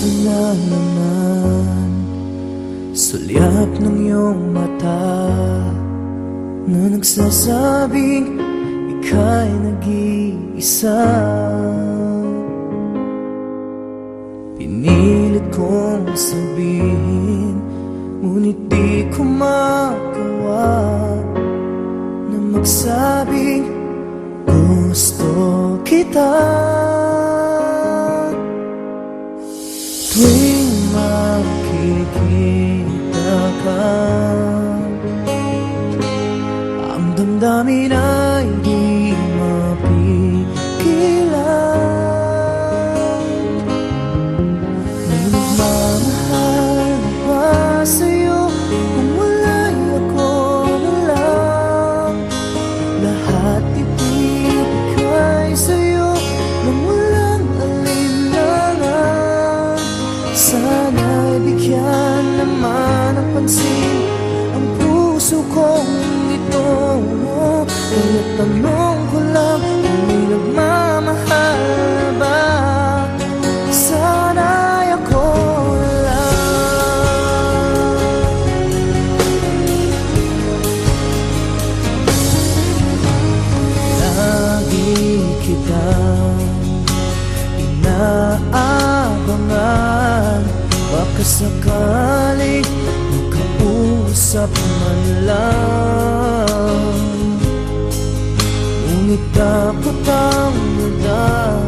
Ito na naman, sulyap ng iyong mata na nagsasabing ika'y nag-iisa. Pinilit kong sabihin, ngunit di ko magawa na magsabing gusto kita. Tuwing makikita ka, ang damdamin ay di mapigilan. May nagmamahal ba sa'yo kung wala'y ako na lang? Lahat ibigay sa'yo nang walang alinlangan. Sana'y bigyan naman ng pansin ang puso kong ito. Kaya tanong ko lang kung may nagmamahal ba? Sana'y ako lang. Lagi kitang inaabangan, baka sakaling makausap man lang. Ngunit takot ang wala